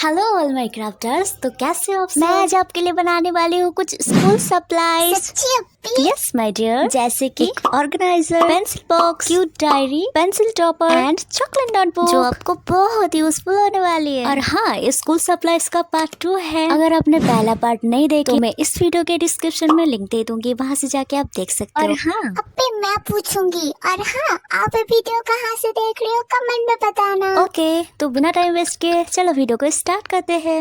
Hello all my crafters. तो कैसे हो आप? मैं आज आपके लिए बनाने वाली हूँ कुछ school supplies. Yes my dear, जैसे कि organiser, pencil box, cute diary, pencil topper and chocolate notebook, जो आपको बहुत यूजफुल होने वाली है। और हाँ, ये स्कूल सप्लाईज का पार्ट 2 है। अगर आपने पहला पार्ट नहीं देखा तो मैं इस वीडियो के डिस्क्रिप्शन में लिंक दे दूंगी, वहाँ से जाके आप देख सकते हो। और हाँ, अब पे मैं पूछूंगी। और हाँ, आप वीडियो कहाँ से देख रहे हो कमेंट में बताना। ओके, तो बिना टाइम वेस्ट किए चलो वीडियो को स्टार्ट करते हैं।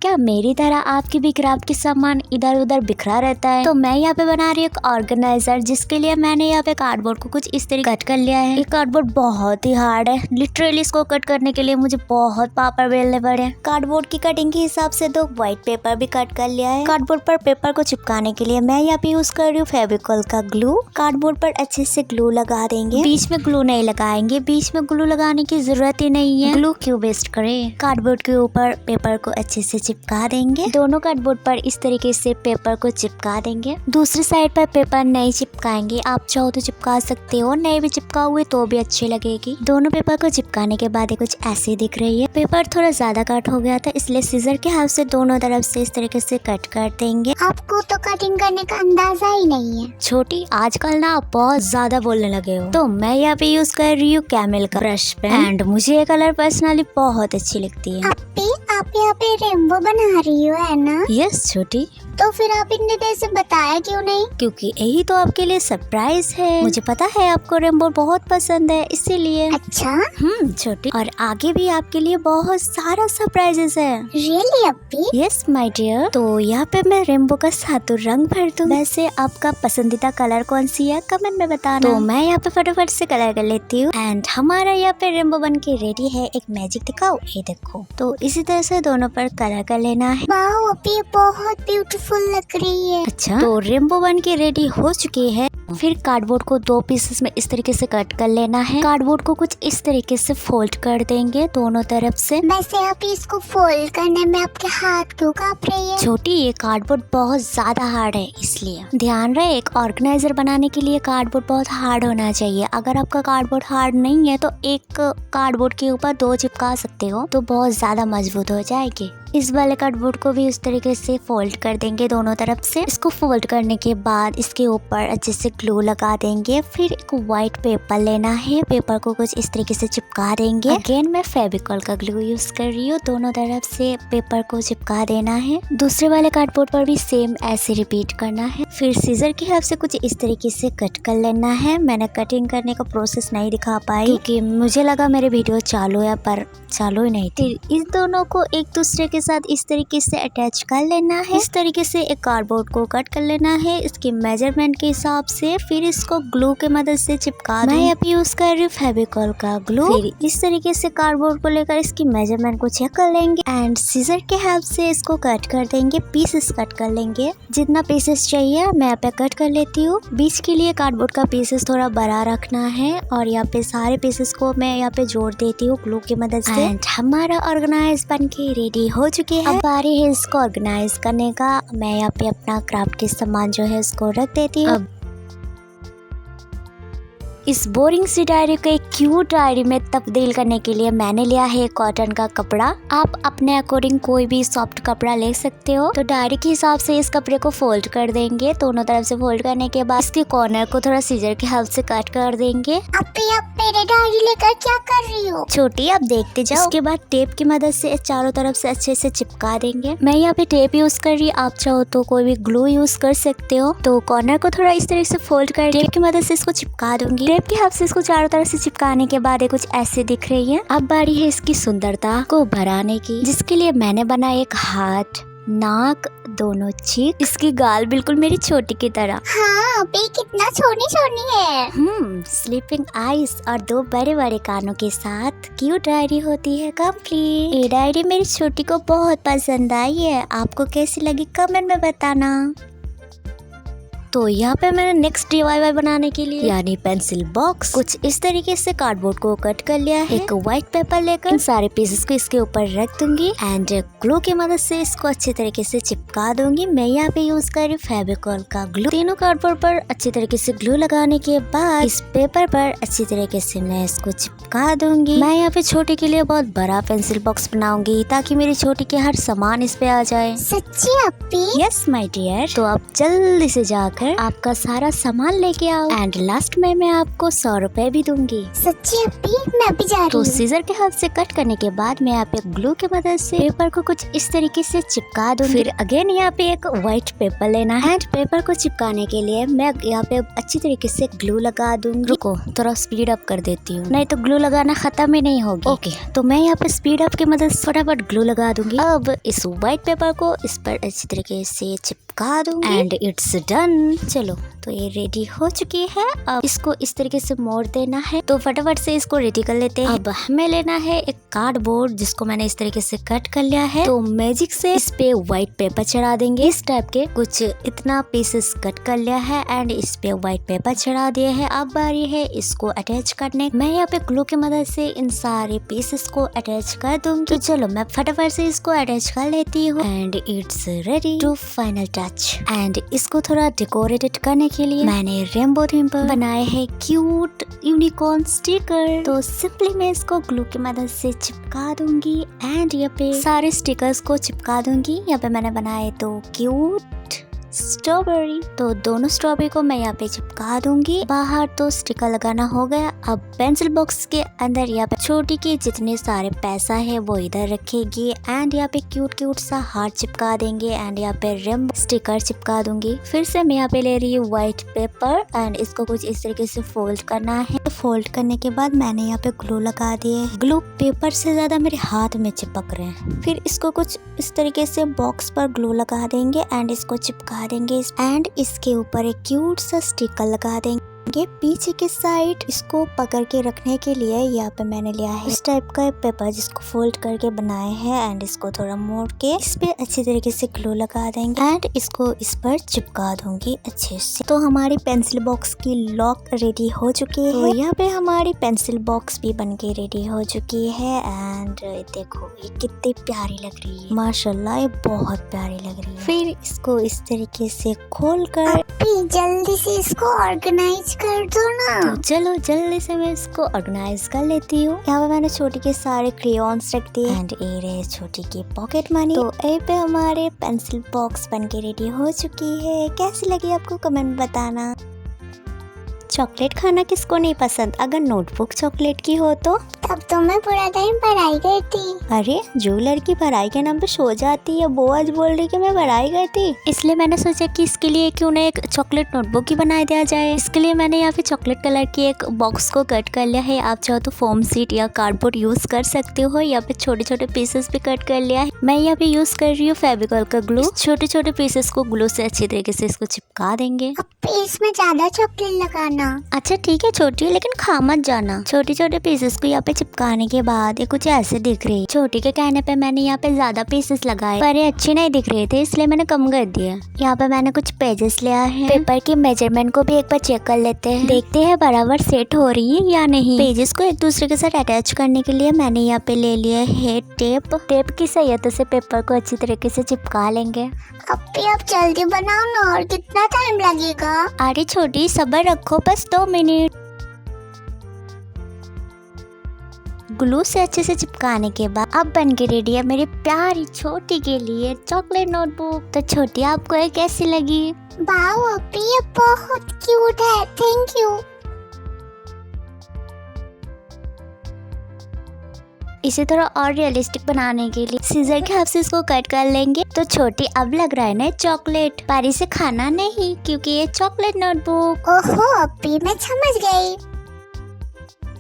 क्या मेरी तरह आपकी भी क्राफ्ट के सामान इधर उधर बिखरा रहता है? तो मैं यहाँ पे बना रही हूँ एक ऑर्गेनाइजर, जिसके लिए मैंने यहाँ पे कार्डबोर्ड को कुछ इस तरीके कट कर लिया है। ये कार्डबोर्ड बहुत ही हार्ड है, लिटरली इसको कट करने के लिए मुझे बहुत पापड़ बेलने पड़े। कार्डबोर्ड की कटिंग के हिसाब से 2 व्हाइट पेपर भी कट कर लिया है। कार्डबोर्ड पर पेपर को चिपकाने के लिए मैं यहाँ पे यूज कर रही हूँ फेविकॉल का ग्लू। कार्डबोर्ड पर अच्छे से ग्लू लगा देंगे, बीच में ग्लू नहीं लगाएंगे, बीच में ग्लू लगाने की जरूरत ही नहीं है। ग्लू क्यों वेस्ट करें। कार्डबोर्ड के ऊपर पेपर को अच्छे से चिपका देंगे। दोनों कार्डबोर्ड पर इस तरीके से पेपर को चिपका देंगे। दूसरी साइड पर पेपर नहीं चिपकाएंगे, आप चाहो तो चिपका सकते हो, नहीं भी चिपका हुए तो भी अच्छी लगेगी। दोनों पेपर को चिपकाने के बाद ये कुछ ऐसे दिख रही है। पेपर थोड़ा ज्यादा कट हो गया था, इसलिए सीजर के हेल्प से दोनों तरफ से इस तरीके से कट कर देंगे। आपको तो कटिंग करने का अंदाजा ही नहीं है। छोटी, आजकल ना आप बहुत ज्यादा बोलने लगे हो। तो मैं यहाँ पे यूज कर रही हूँ कैमल का ब्रश पेन एंड मुझे ये कलर पर्सनली बहुत अच्छी लगती है। आप यहाँ पे रेनबो बना रही हो, है ना? यस छोटी। तो फिर आप इतने देर से बताया क्यों नहीं? क्योंकि यही तो आपके लिए सरप्राइज है। मुझे पता है आपको रेनबो बहुत पसंद है, इसीलिए। अच्छा, छोटी, और आगे भी आपके लिए बहुत सारा सरप्राइजेस है। रियली अप्पी? Yes my dear. तो यहाँ पे मैं रेनबो का सातों रंग भर दूँ। वैसे आपका पसंदीदा कलर कौन सी है कमेंट में बताना। तो मैं यहाँ पे फटाफट से कलर कर लेती हूँ एंड हमारा यहाँ पे रेनबो बन के रेडी है। एक मैजिक दिखाओ, ये देखो। तो इसी तरह से दोनों पर कलर कर लेना है। वाओ अप्पी, बहुत ब्यूटीफुल लग रही है। अच्छा, तो रेनबो बन के रेडी हो चुकी है। फिर कार्डबोर्ड को 2 पीसेस में इस तरीके से कट कर लेना है। कार्डबोर्ड को कुछ इस तरीके से फोल्ड कर देंगे दोनों तरफ से। वैसे आप इसको फोल्ड करने में आपके हाथ क्यों कांप रही है? छोटी, ये कार्डबोर्ड बहुत ज्यादा हार्ड है, इसलिए ध्यान रहे। एक ऑर्गेनाइजर बनाने के लिए कार्डबोर्ड बहुत हार्ड होना चाहिए। अगर आपका कार्डबोर्ड हार्ड नहीं है तो एक कार्डबोर्ड के ऊपर 2 चिपका सकते हो, तो बहुत ज्यादा मजबूत हो जाएगी। इस वाले कार्डबोर्ड को भी उस तरीके से फोल्ड कर देंगे दोनों तरफ से। इसको फोल्ड करने के बाद इसके ऊपर अच्छे से ग्लू लगा देंगे। फिर एक व्हाइट पेपर लेना है, पेपर को कुछ इस तरीके से चिपका देंगे। अगेन मैं फेविकॉल का ग्लू यूज कर रही हूँ, दोनों तरफ से पेपर को चिपका देना है। दूसरे वाले कार्डबोर्ड पर भी सेम ऐसे रिपीट करना है। फिर सीजर की हेल्प से कुछ इस तरीके से कट कर लेना है। मैंने कटिंग करने का प्रोसेस नहीं दिखा पाई क्योंकि मुझे लगा मेरे वीडियो चालू है, पर चालू ही नहीं थी। इस दोनों को एक दूसरे के साथ इस तरीके से अटैच कर लेना है। इस तरीके से एक कार्डबोर्ड को कट कर लेना है इसके मेजरमेंट के हिसाब से। फिर इसको ग्लू के मदद से चिपका दें। मैं यहाँ पे यूज कर रही हूँ फेविकॉल का ग्लू। फिर इस तरीके से कार्डबोर्ड को लेकर इसकी मेजरमेंट को चेक कर लेंगे एंड सीजर के हेल्प से इसको कट कर देंगे। पीसेस कट कर लेंगे, जितना पीसेस चाहिए मैं यहाँ पे कट कर लेती हूँ। बीच के लिए कार्डबोर्ड का पीसेस थोड़ा बड़ा रखना है और यहाँ पे सारे पीसेस को मैं यहाँ पे जोड़ देती हूँ ग्लू की मदद से। एंड हमारा ऑर्गेनाइज बन के रेडी हो चुकी है। अब बारी है इसको ऑर्गेनाइज करने का। मैं यहाँ पे अपना क्राफ्ट के सामान जो है उसको रख देती हूँ। इस बोरिंग सी डायरी को एक क्यूट डायरी में तब्दील करने के लिए मैंने लिया है कॉटन का कपड़ा। आप अपने अकॉर्डिंग कोई भी सॉफ्ट कपड़ा ले सकते हो। तो डायरी के हिसाब से इस कपड़े को फोल्ड कर देंगे। दोनों तरफ से फोल्ड करने के बाद इसके कॉर्नर को थोड़ा सीजर की हेल्प से कट कर देंगे। अप्पी, आप मेरे डायरी लेकर क्या कर रही हो? छोटी, आप देखते जाओ। उसके बाद टेप की मदद से चारों तरफ से अच्छे से चिपका देंगे। मैं यहाँ पे टेप यूज कर रही हूँ, आप चाहो तो कोई भी ग्लू यूज कर सकते हो। तो कॉर्नर को थोड़ा इस तरीके से फोल्ड कर टेप की मदद से इसको चिपका दूंगी। टेप की हेल्प से इसको चारों तरफ से चिपकाने के बाद ये कुछ ऐसे दिख रही है। अब बारी है इसकी सुंदरता को बढ़ाने की, जिसके लिए मैंने बनाया एक हाथ, नाक, दोनों चीक, इसकी गाल बिल्कुल मेरी छोटी की तरह। हाँ अप्पी, कितना छोटी छोटी है। स्लीपिंग आईज और 2 बड़े बड़े कानों के साथ क्यूट डायरी होती है कंप्लीट। ये डायरी मेरी छोटी को बहुत पसंद आई है। आपको कैसी लगी कमेंट में बताना। तो यहाँ पे मैंने नेक्स्ट DIY बनाने के लिए यानी पेंसिल बॉक्स कुछ इस तरीके से कार्डबोर्ड को कट कर लिया है। एक व्हाइट पेपर लेकर इन सारे पीसेस को इसके ऊपर रख दूंगी एंड ग्लू की मदद से इसको अच्छी तरीके से चिपका दूंगी। मैं यहाँ पे यूज कर रही फेविकॉल का ग्लू। तीनों कार्डबोर्ड पर अच्छी तरीके से ग्लू लगाने के बाद इस पेपर पर अच्छी तरीके से मैं इसको चिपका दूंगी। मैं यहाँ पे छोटी के लिए बहुत बड़ा पेंसिल बॉक्स बनाऊंगी ताकि मेरी छोटी के हर सामान इस पे आ जाए। सच्ची अपी? Yes my dear. तो आप जल्दी से जाकर आपका सारा सामान लेके आओ एंड लास्ट में मैं आपको 100 रुपए भी दूंगी। सच्ची अपी? मैं अभी जा रही तो हूँ। सीजर के हेल्प से कट करने के बाद मैं यहाँ पे ग्लू की मदद से पेपर को कुछ इस तरीके से चिपका दूंगी। फिर अगेन यहाँ पे एक व्हाइट पेपर लेना है एंड पेपर को चिपकाने के लिए मैं यहाँ पे अच्छी तरीके से ग्लू लगा दूंगी। रुको थोड़ा स्पीड अप कर देती हूँ, नहीं तो ग्लू लगाना खत्म ही नहीं होगी। ओके तो मैं यहाँ पे स्पीड अप की मदद से फटाफट ग्लू लगा दूंगी। अब इस व्हाइट पेपर को इस पर अच्छी तरीके से चिपका दूंगी एंड इट्स डन। चलो तो ये रेडी हो चुकी है। अब इसको इस तरीके से मोड़ देना है, तो फटाफट से इसको रेडी कर लेते हैं। अब हमें लेना है एक कार्डबोर्ड जिसको मैंने इस तरीके से कट कर लिया है। तो मैजिक से इस पे व्हाइट पेपर चढ़ा देंगे। इस टाइप के कुछ इतना पीसेस कट कर लिया है एंड इस पे व्हाइट पेपर चढ़ा दिया है। अब बारी है इसको अटैच करने। मैं यहाँ पे ग्लू की मदद से इन सारे पीसेस को अटैच कर दूंगी। तो चलो मैं फटाफट से इसको अटैच कर लेती हूँ and it's ready to final touch. And इसको थोड़ा डेकोरेटेड करने के लिए मैंने रेनबो थीम पर बनाए हैं क्यूट यूनिकॉर्न स्टिकर। तो सिंपली मैं इसको ग्लू की मदद से चिपका दूंगी एंड यहाँ पे सारे स्टिकर्स को चिपका दूंगी। यहाँ पे मैंने बनाए तो क्यूट स्ट्रॉबेरी, तो दोनों स्ट्रॉबेरी को मैं यहाँ पे चिपका दूंगी। बाहर तो स्टिकर लगाना हो गया। अब पेंसिल बॉक्स के अंदर यहाँ पे छोटी के जितने सारे पैसा है वो इधर रखेगी एंड यहाँ पे क्यूट क्यूट सा हार्ट चिपका देंगे एंड यहाँ पे रिम स्टिकर चिपका दूंगी। फिर से मैं यहाँ पे ले रही हूँ व्हाइट पेपर एंड इसको कुछ इस तरीके से फोल्ड करना है। फोल्ड करने के बाद मैंने यहाँ पे ग्लू लगा दिए। ग्लू पेपर से ज्यादा मेरे हाथ में चिपक रहे हैं। फिर इसको कुछ इस तरीके से बॉक्स पर ग्लू लगा देंगे एंड इसको चिपका देंगे एंड इसके ऊपर एक क्यूट सा स्टिकर लगा देंगे। पीछे के साइड इसको पकड़ के रखने के लिए यहाँ पे मैंने लिया है इस टाइप का पेपर जिसको फोल्ड करके बनाए हैं एंड इसको थोड़ा मोड़ के इस पे अच्छी तरीके से ग्लू लगा देंगे एंड इसको इस पर चिपका दूंगी अच्छे से। तो हमारी पेंसिल बॉक्स की लॉक रेडी हो चुकी है। तो यहाँ पे हमारी पेंसिल बॉक्स भी बन के रेडी हो चुकी है एंड देखो ये कितनी प्यारी लग रही है, माशाल्लाह ये बहुत प्यारी लग रही है। फिर इसको इस तरीके से खोल कर जल्दी से इसको ऑर्गेनाइज कर दो ना। तो चलो जल्दी से मैं इसको ऑर्गेनाइज कर लेती हूँ। यहाँ पे मैंने छोटी के सारे क्रेयॉन्स रख दिए एंड ये रहे छोटी की पॉकेट मनी। तो यहीं पे हमारे पेंसिल बॉक्स बन के रेडी हो चुकी है। कैसी लगी आपको कमेंट में बताना। चॉकलेट खाना किसको नहीं पसंद, अगर नोटबुक चॉकलेट की हो तो। तब तो मैं पूरा टाइम पढ़ाई करती। अरे जो लड़की पढ़ाई के नाम पे सो जाती है वो आज बोल रही कि मैं पढ़ाई करती। इसलिए मैंने सोचा कि इसके लिए क्यों ना एक चॉकलेट नोटबुक ही बना दिया जाए। इसके लिए मैंने यहाँ पे चॉकलेट कलर की एक बॉक्स को कट कर लिया है। आप चाहो तो फोम सीट या कार्डबोर्ड यूज कर सकते हो। यहाँ पे छोटे छोटे पीसेस भी कट कर लिया है। मैं यहाँ पे यूज कर रही हूँ फेविकॉल का ग्लू। छोटे छोटे पीसेस को ग्लू से अच्छी तरीके से इसको चिपका देंगे। अब इसमें ज्यादा चॉकलेट लगाना। अच्छा ठीक है छोटी, लेकिन खा मत जाना। छोटे छोटे पीसेस को यहाँ पे चिपकाने के बाद ये कुछ ऐसे दिख रही। छोटी के कहने पे मैंने यहाँ पे ज्यादा पीसेस लगाए पर ये अच्छे नहीं दिख रहे थे इसलिए मैंने कम कर दिया। यहाँ पे मैंने कुछ पेजेस लिया है। पेपर की मेजरमेंट को भी एक बार चेक कर लेते हैं, देखते हैं बराबर सेट हो रही है या नहीं। पेजेस को एक दूसरे के साथ अटैच करने के लिए मैंने यहाँ पे ले लिया है टेप। टेप की सहायता से पेपर को अच्छी तरीके से चिपका लेंगे। अब जल्दी बनाओ ना, और कितना टाइम लगेगा? अरे छोटी सब्र रखो, बस 2 मिनट। ग्लू से अच्छे से चिपकाने के बाद अब बन के रेडी है मेरी प्यारी छोटी के लिए चॉकलेट नोटबुक। तो छोटी आपको ये कैसी लगी? वाओ अपी ये बहुत क्यूट है, थैंक यू। इसे थोड़ा और रियलिस्टिक बनाने के लिए सीजर के हाथ से इसको कट कर लेंगे। तो छोटी अब लग रहा है ना चॉकलेट, पर इसे खाना नहीं क्योंकि ये चॉकलेट नोटबुक। ओहो अपी मैं समझ गई।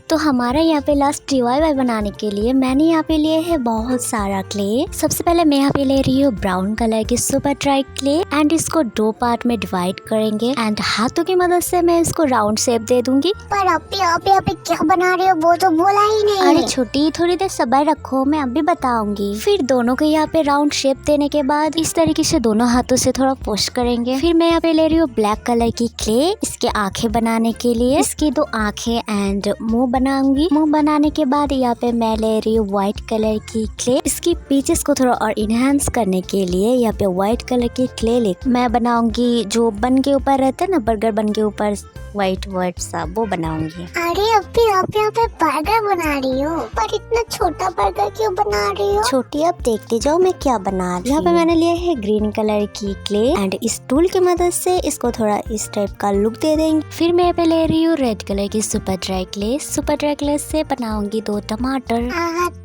तो हमारा यहाँ पे लास्ट DIY बनाने के लिए मैंने यहाँ पे लिए है बहुत सारा क्ले। सबसे पहले मैं यहाँ पे ले रही हूँ ब्राउन कलर की सुपर ड्राई क्ले एंड इसको 2 पार्ट में डिवाइड करेंगे एंड हाथों की मदद से मैं इसको राउंड शेप दे दूंगी। पर अभी क्या बना रहे हो, वो तो बोला ही नहीं। अरे छोटी, थोड़ी देर सब्र रखो, मैं अभी बताऊंगी। फिर दोनों को यहाँ पे राउंड शेप देने के बाद इस तरीके से दोनों हाथों से थोड़ा पुश करेंगे। फिर मैं यहाँ पे ले रही हूँ ब्लैक कलर की क्ले इसके आंखें बनाने के लिए। इसकी 2 आंखें एंड मुंह बनाऊंगी। मुंह बनाने के बाद यहाँ पे मैं ले रही हूँ व्हाइट कलर की क्ले। इसकी पीचेस को थोड़ा और इनहेंस करने के लिए यहाँ पे व्हाइट कलर की क्ले मैं बनाऊंगी। जो बन के ऊपर रहता है ना, बर्गर बन के ऊपर व्हाइट सा, वो बनाऊंगी। अरे अभी आप यहाँ पे बर्गर बना रही हो, पर इतना छोटा बर्गर क्यों बना रही हो? छोटी, अब देखते जाओ मैं क्या बना रही हूँ। यहाँ पे मैंने लिया है ग्रीन कलर की क्ले एंड इस टूल की मदद से इसको थोड़ा इस टाइप का लुक दे देंगे। फिर मैं यहाँ पे ले रही हूँ रेड कलर की super dry clay. Super dry clay से बनाऊंगी 2 टमाटर।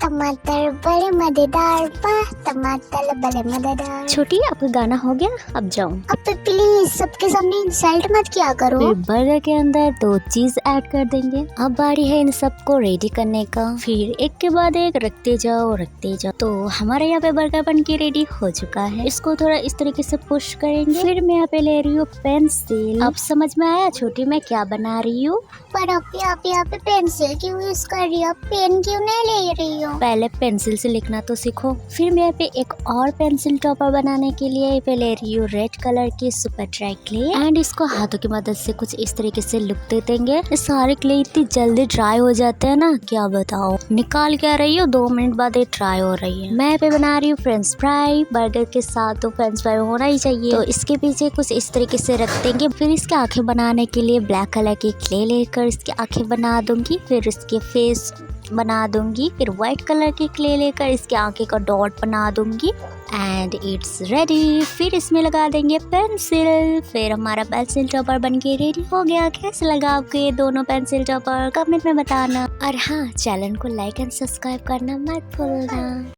टमाटर बड़े मजेदार, टमाटर बड़े मजेदार। छोटी, आपका गाना हो गया, अब जाऊँ। अब प्लीज सबके सामने इंसल्ट मत किया करो। फिर बर्गर के अंदर 2 चीज ऐड कर देंगे। अब बारी है इन सबको रेडी करने का। फिर एक के बाद एक रखते जाओ। तो हमारे यहाँ पे बर्गर बन के रेडी हो चुका है। इसको थोड़ा इस तरीके से पुश करेंगे। फिर मैं यहाँ पे ले रही हूँ पेंसिल। अब समझ में आया छोटी मैं क्या बना रही हूँ? पर अभी आप यहाँ पे पेंसिल क्यों यूज कर रही हो, पेन क्यों नहीं ले रही हो? पहले पेंसिल से लिखना तो सीखो। फिर मैं यहाँ पे एक और पेंसिल टॉपर बनाने के लिए यहाँ पे ले रही हूँ रेड कलर की सुपर ड्राई क्ले एंड इसको हाथों की मदद से कुछ इस तरीके से लुक दे देंगे। सारे क्ले इतनी जल्दी ड्राई हो जाते हैं ना, क्या बताओ। निकाल के आ रही हो, 2 मिनट बाद ये ड्राई हो रही है। मैं यहाँ पे बना रही हूँ फ्रेंच फ्राई। बर्गर के साथ तो फ्रेंच फ्राई होना ही चाहिए, तो इसके पीछे कुछ इस तरीके से रख देंगे। फिर इसके आंखें बनाने के लिए ब्लैक कलर की क्ले लेकर इसकी आंखें बना दूंगी। फिर इसके फेस बना दूंगी। फिर व्हाइट कलर की क्ले लेकर इसके आंखें का डॉट बना दूंगी एंड इट्स रेडी। फिर इसमें लगा देंगे पेंसिल। फिर हमारा पेंसिल टॉपर बन के रेडी हो गया। कैसे लगा आपको ये दोनों पेंसिल टॉपर, कमेंट में बताना। और हाँ, चैनल को लाइक एंड सब्सक्राइब करना मत भूलना।